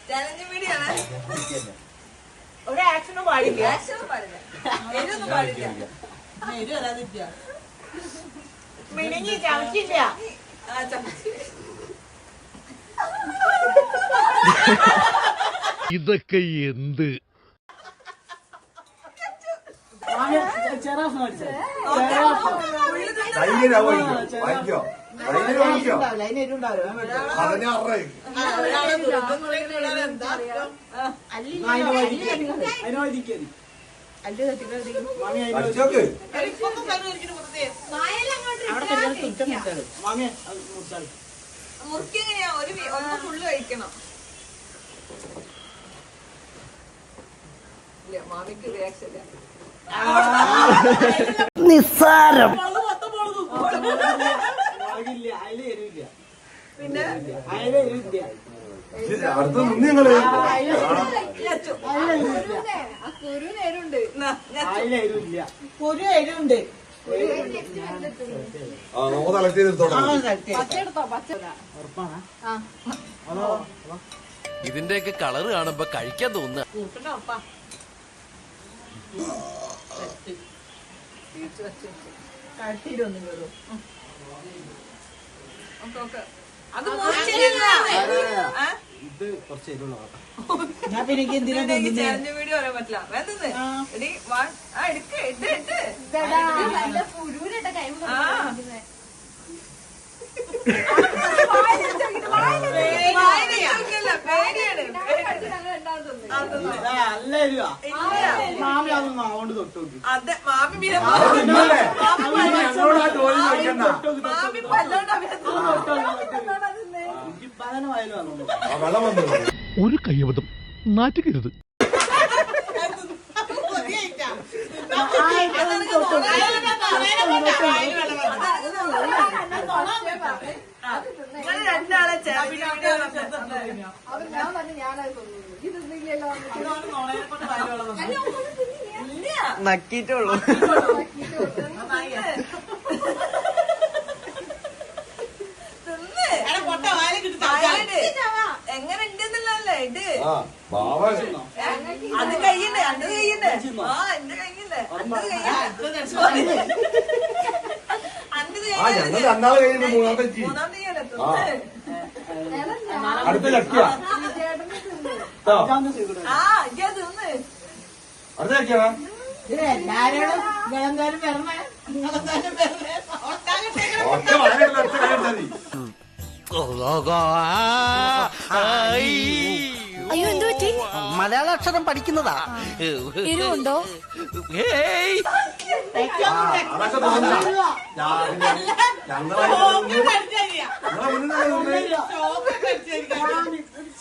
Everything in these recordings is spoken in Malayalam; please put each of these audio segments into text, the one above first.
ചാലഞ്ച് വീഡിയോ ആണ്. ഒരു ആക്ഷനും പാടില്ല. ആക്ഷനും പാടില്ല. എരിവൊന്നും പാടില്ല. മിനിങ്ങി ചമച്ചില്ല. ഇതൊക്കെ എന്ത്? മുറിക്കെങ്ങനെയാ ഒന്ന് ഫുള്ള് കഴിക്കണം. ഇല്ല മാമിക്ക് റിയാക്ഷൻ ഇല്ല. നിസ്സാരം. പിന്നെ കുരുവിനേരുണ്ട്. ഒരു എരുണ്ട്. ഇതിന്റെയൊക്കെ കളറ് കാണുമ്പോ കഴിക്കാൻ തോന്നുക. കട്ടിയിലൊന്നും കയറും. അത് ഞാൻ പിന്നെ എന്തിനാ ചാലഞ്ച് വീഡിയോ പറയാൻ പറ്റില്ല. വേണ്ടത് എടുക്ക് ഇട്ട് ഇട്ട് മാമി അതൊന്നും അതുകൊണ്ട് തൊട്ടു. അതെ മാമി ഒരു കയ്യബദ്ധം നാറ്റുകരുത്. രണ്ടാളെ നക്കിട്ടുള്ളൂ. എങ്ങനെ ഉണ്ടെന്നുള്ളല്ലേ ഇത്. അത് കയ്യണ്ടേ അന്റെ കയ്യണ്ടേ. ആ എന്റെ കയ്യണ്ടേ അന്റെ കയ്യണ്ടേ മൂന്നാമത്തെ അടുത്ത ചക്കിയ ആ ഇജ്ജാ തിന്ന്. അടുത്ത ചക്കിയാ എല്ലാരോടും നിങ്ങളെന്തായാലും വരണേ. നിങ്ങളെന്തായാലും വരണേ. ഒറ്റ വളരെ ഒറ്റ കാര്യം അയ്യോ എന്തു പറ്റി? മലയാള അക്ഷരം പഠിക്കുന്നതാ. എരിവുണ്ടോ? അതൊക്കെ തോന്നുന്നില്ല.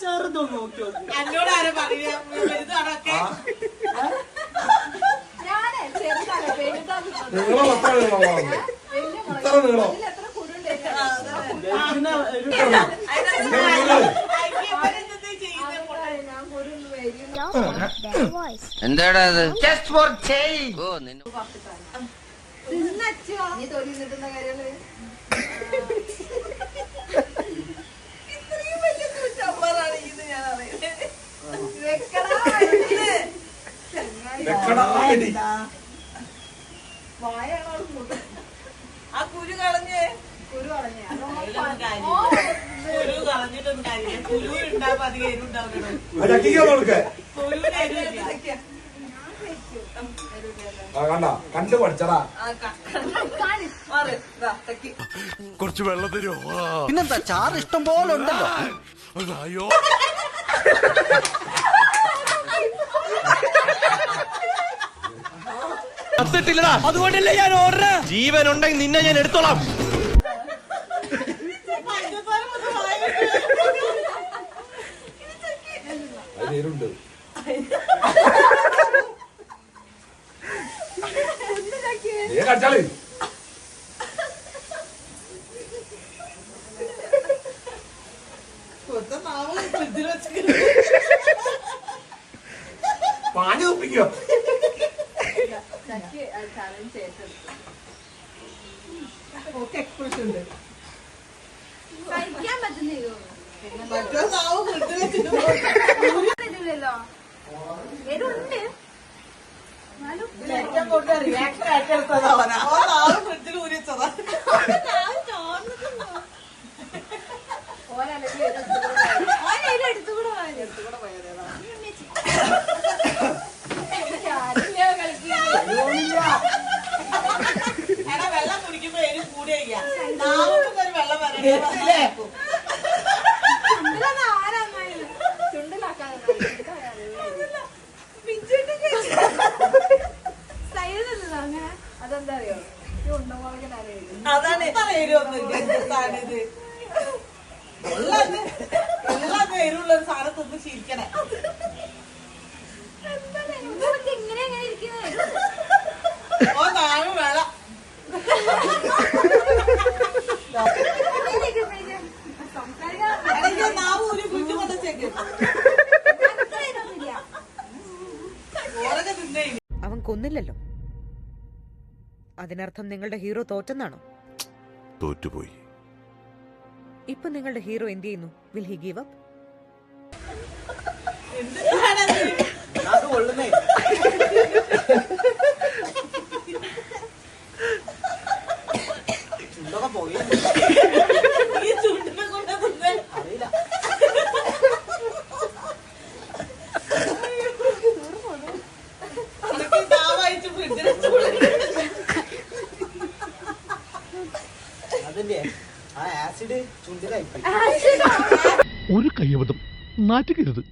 ചെറുതൊന്നും നോക്കി എന്നോട് ആരാ പറയാ വലുതാണൊക്കെ. നിങ്ങളോ എത്ര ഇത്ര നിങ്ങളോ എന്താടാ അത്? ഇത്രയും വലിയ ചമ്മറാണ് ഇത് ഞാൻ അറിയുന്നത്. ആ കുരു കളഞ്ഞ് കുരു കണ്ട കണ്ടു പഠിച്ചടാ. കുറച്ച് വെള്ളം തരുമോ? പിന്നെന്താ ചാറ് ഇഷ്ടം പോലെ ഉണ്ടല്ലോ. അയ്യോ അത്തിട്ടില്ലടാ. അതുകൊണ്ടല്ലേ ഞാൻ ഓർഡർ. ജീവൻ ഉണ്ടെങ്കിൽ നിന്നെ ഞാൻ എടുത്തോളാം. അതിലുണ്ട് കടിച്ചാളി. പാഞ്ഞു ഒപ്പിക്കോ. മറ്റേ നാവ് ഫ്രിഡ്ജിൽ വെച്ചിട്ട് ഇല്ലല്ലോ എരുണ്ട് ഏറ്റവും കൂടുതൽ റിയാക്ഷൻ ഏറ്റെടുത്തതാ അവനാ. ആ നാവ് ഫ്രിഡ്ജിൽ ഊരി വെച്ചതാ. എടാ, വെള്ളം കുടിക്കുമ്പോ എരി കൂടിയ നാവുമ്പോ ഒരു വെള്ളം വരണ്ടേ. അതെന്താ അറിയോ ഈ ഉണ്ടമുളകൻ അറിയില്ല അതാണ് എരുവൊന്നുമില്ല. എല്ലാം എരിവുള്ള ഒരു സാധനം തിന്ന് ശീലിക്കണേ. ഓ നാവ് വേള നാവ് ഒരു കുഞ്ഞു കൊണ്ടേക്ക് ഓരൊക്കെ തിന്നേ. അവൻ കൊന്നില്ലല്ലോ. അതിനർത്ഥം നിങ്ങളുടെ ഹീറോ തോറ്റെന്നാണോ? തോറ്റുപോയി. ഇപ്പൊ നിങ്ങളുടെ ഹീറോ എന്ത് ചെയ്യുന്നു? Will he give up? അത് കൊള്ളുന്നേ. ചുണ്ടൊക്കെ പോയി. ഈ ചുണ്ടിനെ കൊണ്ട് തിന്നേ അറിയില്ല. അതിന്റെ ആ ആസിഡ് ചുണ്ടിലായി ഒരു കയ്യബദ്ധം നാറ്റുകരുത്.